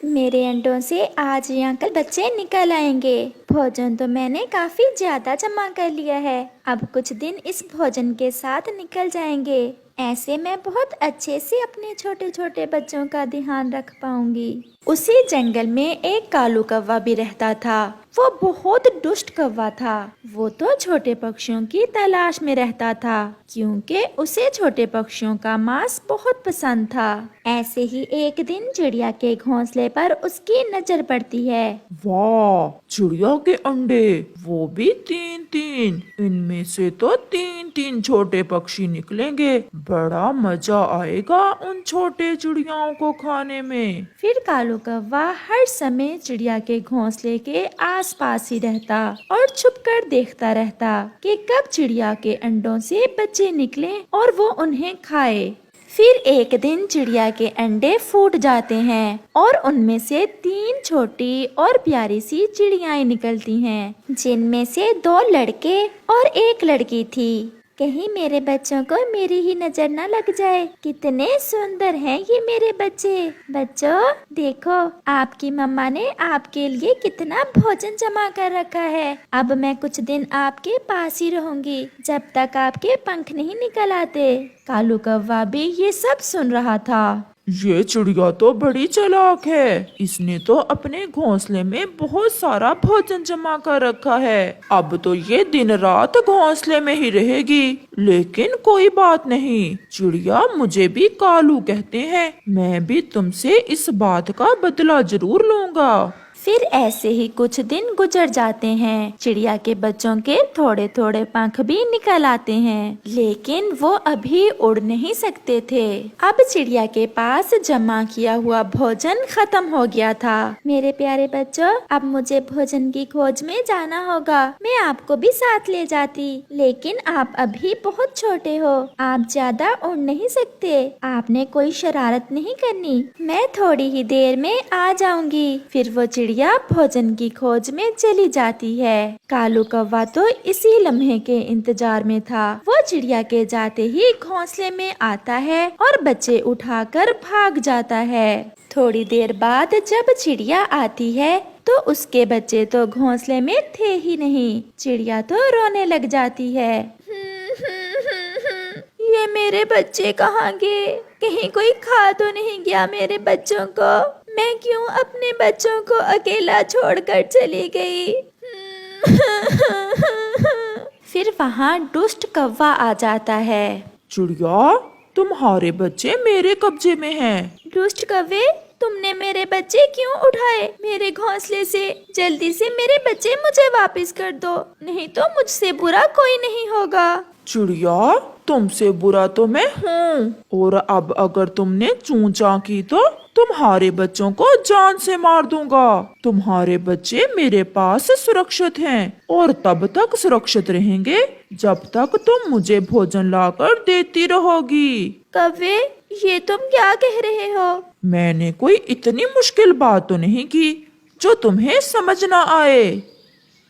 मेरे अंडों से आज या कल बच्चे निकल आएंगे। भोजन तो मैंने काफी ज्यादा जमा कर लिया है। अब कुछ दिन इस भोजन के साथ निकल जाएंगे। ऐसे मैं बहुत अच्छे से अपने छोटे छोटे बच्चों का ध्यान रख पाऊंगी। उसी जंगल में एक कालू कौवा भी रहता था। वो बहुत दुष्ट कौवा था। वो तो छोटे पक्षियों की तलाश में रहता था, क्योंकि उसे छोटे पक्षियों का मांस बहुत पसंद था। ऐसे ही एक दिन चिड़िया के घोंसले पर उसकी नजर पड़ती है। वाह, चिड़िया के अंडे, वो भी 3-3। इनमें से तो 3-3 छोटे पक्षी निकलेंगे। बड़ा मजा आएगा उन छोटे चिड़ियाओं को खाने में। फिर कालू कौवा हर समय चिड़िया के घोंसले के आसपास ही रहता और छुपकर देखता रहता कि कब चिड़िया के अंडों से बच्चे निकले और वो उन्हें खाए। फिर एक दिन चिड़िया के अंडे फूट जाते हैं और उनमें से 3 छोटी और प्यारी सी चिड़ियाएं निकलती हैं, जिनमें से 2 लड़के और 1 लड़की थी। कहीं मेरे बच्चों को मेरी ही नजर न लग जाए। कितने सुंदर हैं ये मेरे बच्चे। बच्चों देखो, आपकी मम्मा ने आपके लिए कितना भोजन जमा कर रखा है। अब मैं कुछ दिन आपके पास ही रहूंगी जब तक आपके पंख नहीं निकल आते। कालू कौवा भी ये सब सुन रहा था। ये चिड़िया तो बड़ी चालाक है। इसने तो अपने घोंसले में बहुत सारा भोजन जमा कर रखा है। अब तो ये दिन रात घोंसले में ही रहेगी। लेकिन कोई बात नहीं, चिड़िया मुझे भी कालू कहते हैं। मैं भी तुमसे इस बात का बदला जरूर लूंगा। फिर ऐसे ही कुछ दिन गुजर जाते हैं। चिड़िया के बच्चों के थोड़े थोड़े पंख भी निकल आते हैं, लेकिन वो अभी उड़ नहीं सकते थे। अब चिड़िया के पास जमा किया हुआ भोजन खत्म हो गया था। मेरे प्यारे बच्चों, अब मुझे भोजन की खोज में जाना होगा। मैं आपको भी साथ ले जाती, लेकिन आप अभी बहुत छोटे हो। आप ज्यादा उड़ नहीं सकते। आपने कोई शरारत नहीं करनी। मैं थोड़ी ही देर में आ जाऊंगी। फिर वो चिड़िया भोजन की खोज में चली जाती है। कालू कौवा तो इसी लम्हे के इंतजार में था। वो चिड़िया के जाते ही घोंसले में आता है और बच्चे उठाकर भाग जाता है। थोड़ी देर बाद जब चिड़िया आती है तो उसके बच्चे तो घोंसले में थे ही नहीं। चिड़िया तो रोने लग जाती है। ये मेरे बच्चे कहाँ गए? कहीं कोई खा तो नहीं गया मेरे बच्चों को? मैं क्यों अपने बच्चों को अकेला छोड़कर चली गई? फिर वहाँ दुष्ट कौवा आ जाता है। चिड़िया, तुम्हारे बच्चे मेरे कब्जे में हैं। दुष्ट कौवे, तुमने मेरे बच्चे क्यों उठाए मेरे घोंसले से? जल्दी से मेरे बच्चे मुझे वापस कर दो, नहीं तो मुझसे बुरा कोई नहीं होगा। चिड़िया, तुमसे बुरा तो मैं हूँ, और अब अगर तुमने चूचा की तो तुम्हारे बच्चों को जान से मार दूंगा। तुम्हारे बच्चे मेरे पास सुरक्षित हैं और तब तक सुरक्षित रहेंगे जब तक तुम मुझे भोजन लाकर देती रहोगी। कौवे, ये तुम क्या कह रहे हो? मैंने कोई इतनी मुश्किल बात तो नहीं की जो तुम्हें समझ ना आए।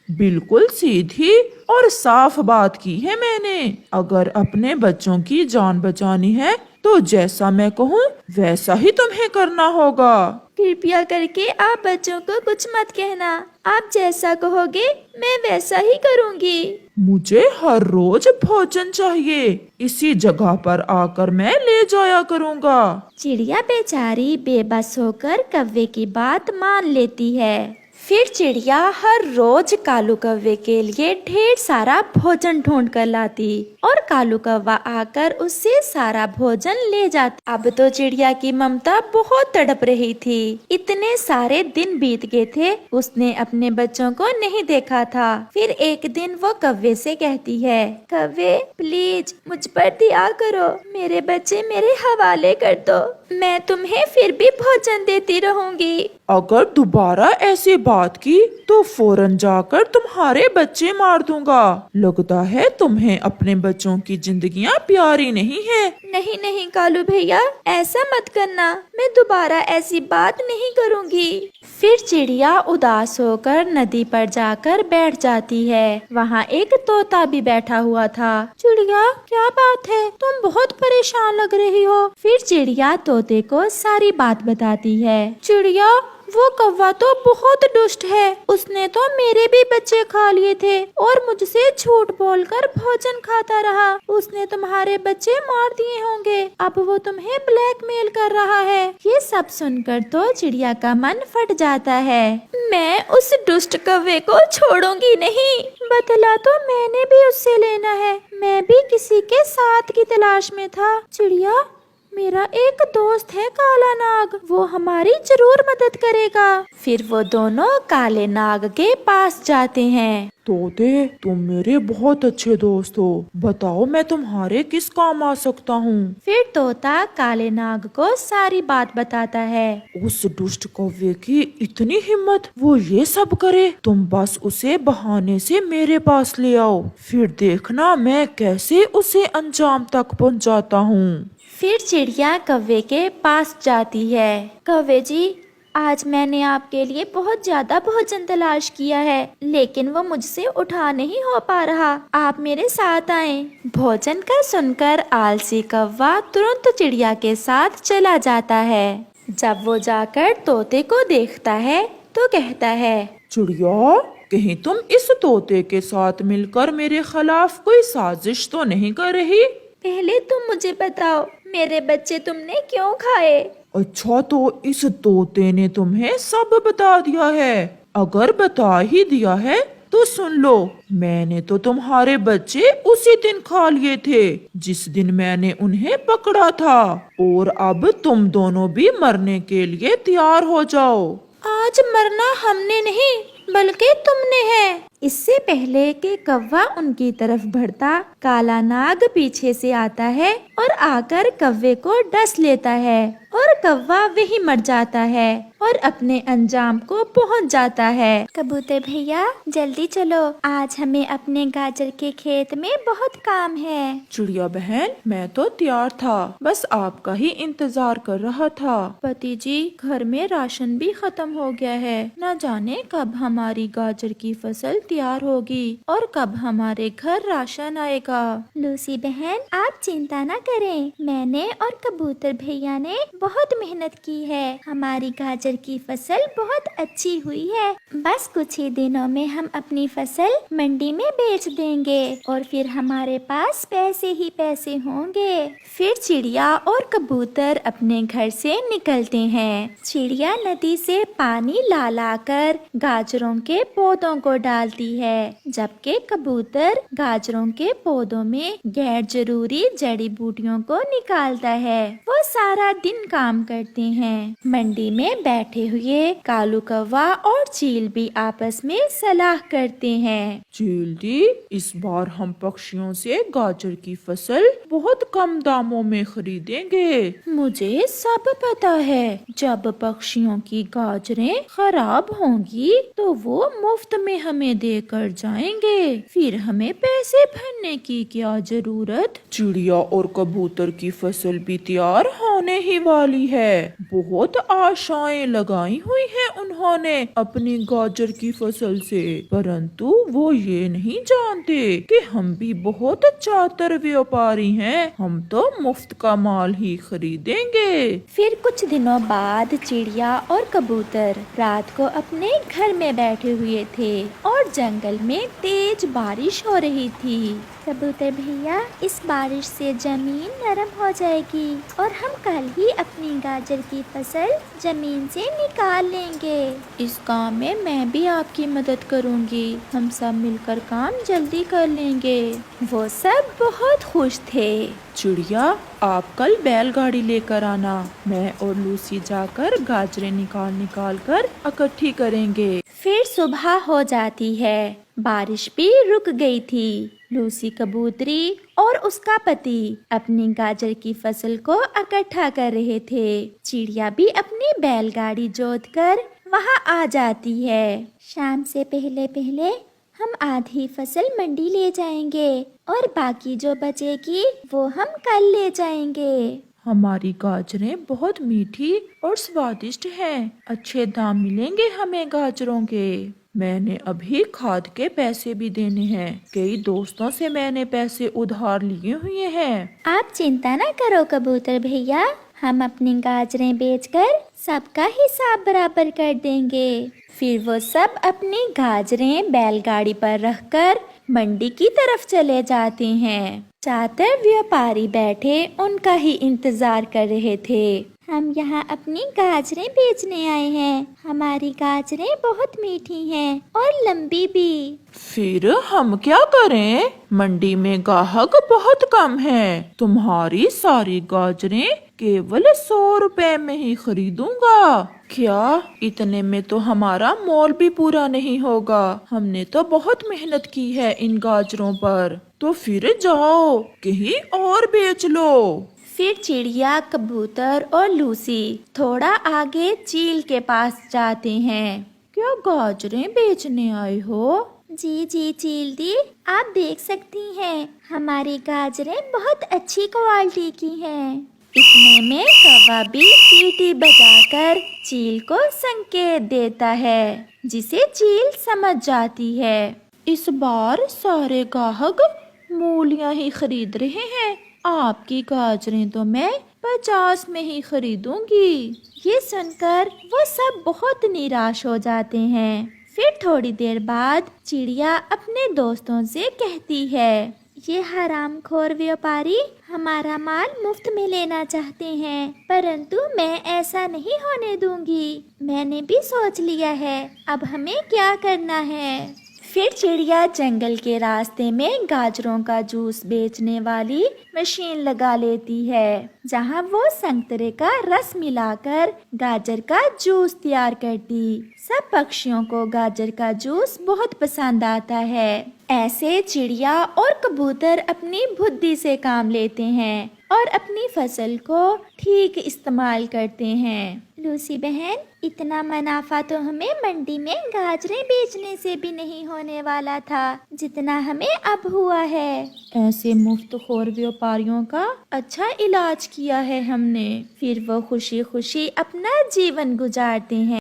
बिल्कुल सीधी और साफ बात की है मैंने। अगर अपने बच्चों की जान बचानी है तो जैसा मैं कहूँ वैसा ही तुम्हें करना होगा। कृपया करके आप बच्चों को कुछ मत कहना। आप जैसा कहोगे मैं वैसा ही करूँगी। मुझे हर रोज भोजन चाहिए। इसी जगह पर आकर मैं ले जाया करूँगा। चिड़िया बेचारी बेबस होकर कौवे की बात मान लेती है। फिर चिड़िया हर रोज कालू कौवे के लिए ढेर सारा भोजन ढूंढ कर लाती और कालू कौवा आकर उससे सारा भोजन ले जाता। अब तो चिड़िया की ममता बहुत तड़प रही थी। इतने सारे दिन बीत गए थे, उसने अपने बच्चों को नहीं देखा था। फिर एक दिन वो कौवे से कहती है, कौवे प्लीज मुझ पर दया करो, मेरे बच्चे मेरे हवाले कर दो। मैं तुम्हें फिर भी भोजन देती रहूंगी। अगर दोबारा ऐसी बात की तो फौरन जाकर तुम्हारे बच्चे मार दूंगा। लगता है तुम्हें अपने बच्चों की जिंदगियां प्यारी नहीं है। नहीं नहीं कालू भैया, ऐसा मत करना। मैं दोबारा ऐसी बात नहीं करूंगी। फिर चिड़िया उदास होकर नदी पर जाकर बैठ जाती है। वहाँ एक तोता भी बैठा हुआ था। चिड़िया, क्या बात है? तुम बहुत परेशान लग रही हो। फिर चिड़िया तोते को सारी बात बताती है। चिड़िया, वो कौवा तो बहुत दुष्ट है, उसने तो मेरे भी बच्चे खा लिए थे और मुझसे झूठ बोलकर भोजन खाता रहा। उसने तुम्हारे बच्चे मार दिए होंगे, अब वो तुम्हें ब्लैकमेल कर रहा है। ये सब सुनकर तो चिड़िया का मन फट जाता है। मैं उस दुष्ट कौवे को छोड़ूंगी नहीं, बदला तो मैंने भी उससे लेना है। मैं भी किसी के साथ की तलाश में था। चिड़िया, मेरा एक दोस्त है काला नाग, वो हमारी जरूर मदद करेगा। फिर वो दोनों काले नाग के पास जाते हैं। तोते, तुम मेरे बहुत अच्छे दोस्त हो, बताओ मैं तुम्हारे किस काम आ सकता हूँ। फिर तोता काले नाग को सारी बात बताता है। उस दुष्ट कौवे की इतनी हिम्मत, वो ये सब करे। तुम बस उसे बहाने से मेरे पास ले आओ, फिर देखना मैं कैसे उसे अंजाम तक पहुँचाता हूँ। फिर चिड़िया कौवे के पास जाती है। कौवे जी, आज मैंने आपके लिए बहुत ज्यादा भोजन तलाश किया है, लेकिन वो मुझसे उठा नहीं हो पा रहा। आप मेरे साथ आएं। भोजन का सुनकर आलसी कौवा तुरंत चिड़िया के साथ चला जाता है। जब वो जाकर तोते को देखता है तो कहता है, चिड़िया, कहीं तुम इस तोते के साथ मिलकर मेरे खिलाफ कोई साजिश तो नहीं कर रही? पहले तुम मुझे बताओ, मेरे बच्चे तुमने क्यों खाए? अच्छा, तो इस तोते ने तुम्हें सब बता दिया है। अगर बता ही दिया है तो सुन लो, मैंने तो तुम्हारे बच्चे उसी दिन खा लिए थे जिस दिन मैंने उन्हें पकड़ा था, और अब तुम दोनों भी मरने के लिए तैयार हो जाओ। आज मरना हमने नहीं बल्कि तुमने है। इससे पहले कि कौवा उनकी तरफ बढ़ता, काला नाग पीछे से आता है और आकर कौवे को डस लेता है और कौवा वही मर जाता है और अपने अंजाम को पहुंच जाता है। कबूतर भैया, जल्दी चलो, आज हमें अपने गाजर के खेत में बहुत काम है। चिड़िया बहन, मैं तो तैयार था, बस आपका ही इंतजार कर रहा था। पति जी, घर में राशन भी खत्म हो गया है, न जाने कब हमारी गाजर की फसल तैयार होगी और कब हमारे घर राशन आएगा। लूसी बहन, आप चिंता न करें, मैंने और कबूतर भैया ने बहुत मेहनत की है। हमारी गाजर की फसल बहुत अच्छी हुई है। बस कुछ ही दिनों में हम अपनी फसल मंडी में बेच देंगे और फिर हमारे पास पैसे ही पैसे होंगे। फिर चिड़िया और कबूतर अपने घर से निकलते हैं। चिड़िया नदी से पानी ला ला कर गाजरों के पौधों को डालती है, जबकि कबूतर गाजरों के पौधों में गैर जरूरी जड़ी बूटियों को निकालता है। वो सारा दिन काम करते हैं। मंडी में बैठे हुए कालू कौवा और चील भी आपस में सलाह करते हैं। चील दी, इस बार हम पक्षियों से गाजर की फसल बहुत कम दामों में खरीदेंगे। मुझे सब पता है, जब पक्षियों की गाजरें खराब होंगी तो वो मुफ्त में हमें देकर जाएंगे, फिर हमें पैसे भरने की क्या जरूरत। चिड़िया और कबूतर की फसल भी तैयार होने ही वाली है। बहुत आशाएं लगाई हुई हैं उन्होंने अपनी गाजर की फसल से, परंतु वो ये नहीं जानते कि हम भी बहुत चातर व्यापारी हैं, हम तो मुफ्त का माल ही खरीदेंगे। फिर कुछ दिनों बाद चिड़िया और कबूतर रात को अपने घर में बैठे हुए थे और जंगल में तेज बारिश हो रही थी। कबूतर भैया, इस बारिश से जमीन नरम हो जाएगी और हम कल ही अपनी गाजर की फसल जमीन से निकाल लेंगे। इस काम में मैं भी आपकी मदद करूंगी, हम सब मिलकर काम जल्दी कर लेंगे। वो सब बहुत खुश थे। चिड़िया, आप कल बैलगाड़ी लेकर आना, मैं और लूसी जाकर गाजरें निकाल निकाल कर इकट्ठी करेंगे। फिर सुबह हो जाती है, बारिश भी रुक गई थी। लूसी कबूतरी और उसका पति अपनी गाजर की फसल को इकट्ठा कर रहे थे। चिड़िया भी अपनी बैलगाड़ी जोतकर वहां आ जाती है। शाम से पहले पहले हम आधी फसल मंडी ले जाएंगे और बाकी जो बचेगी वो हम कल ले जाएंगे। हमारी गाजरें बहुत मीठी और स्वादिष्ट हैं, अच्छे दाम मिलेंगे हमें गाजरों के। मैंने अभी खाद के पैसे भी देने हैं, कई दोस्तों से मैंने पैसे उधार लिए हुए हैं। आप चिंता न करो कबूतर भैया, हम अपनी गाजरें बेचकर सबका हिसाब बराबर कर देंगे। फिर वो सब अपनी गाजरें बैलगाड़ी पर रखकर मंडी की तरफ चले जाते हैं। ज्यादातर व्यापारी बैठे उनका ही इंतजार कर रहे थे। हम यहाँ अपनी गाजरें बेचने आए हैं। हमारी गाजरें बहुत मीठी हैं और लंबी भी। फिर हम क्या करें? मंडी में ग्राहक बहुत कम हैं। तुम्हारी सारी गाजरें केवल 100 रुपए में ही खरीदूंगा। क्या? इतने में तो हमारा मोल भी पूरा नहीं होगा। हमने तो बहुत मेहनत की है इन गाजरों पर। तो फिर जाओ कहीं और बेच लो। फिर चिड़िया, कबूतर और लूसी थोड़ा आगे चील के पास जाते हैं। क्या गाजरें बेचने आए हो? जी जी चील दी, आप देख सकती हैं हमारी गाजरें बहुत अच्छी क्वालिटी की हैं। इतने में कौवा भी सीटी बजाकर चील को संकेत देता है, जिसे चील समझ जाती है। इस बार सारे ग्राहक मूलियां ही खरीद रहे हैं। आपकी गाजरें तो मैं 50 में ही खरीदूंगी। ये सुनकर वो सब बहुत निराश हो जाते हैं। फिर थोड़ी देर बाद चिड़िया अपने दोस्तों से कहती है, ये हरामखोर व्यापारी हमारा माल मुफ्त में लेना चाहते हैं, परंतु मैं ऐसा नहीं होने दूंगी। मैंने भी सोच लिया है, अब हमें क्या करना है। फिर चिड़िया जंगल के रास्ते में गाजरों का जूस बेचने वाली मशीन लगा लेती है, जहां वो संतरे का रस मिलाकर गाजर का जूस तैयार करती। सब पक्षियों को गाजर का जूस बहुत पसंद आता है। ऐसे चिड़िया और कबूतर अपनी बुद्धि से काम लेते हैं और अपनी फसल को ठीक इस्तेमाल करते हैं। लूसी बहन, इतना मुनाफा तो हमें मंडी में गाजरें बेचने से भी नहीं होने वाला था, जितना हमें अब हुआ है। ऐसे मुफ्तखोर व्यापारियों का अच्छा इलाज किया है हमने। फिर वो खुशी खुशी अपना जीवन गुजारते हैं।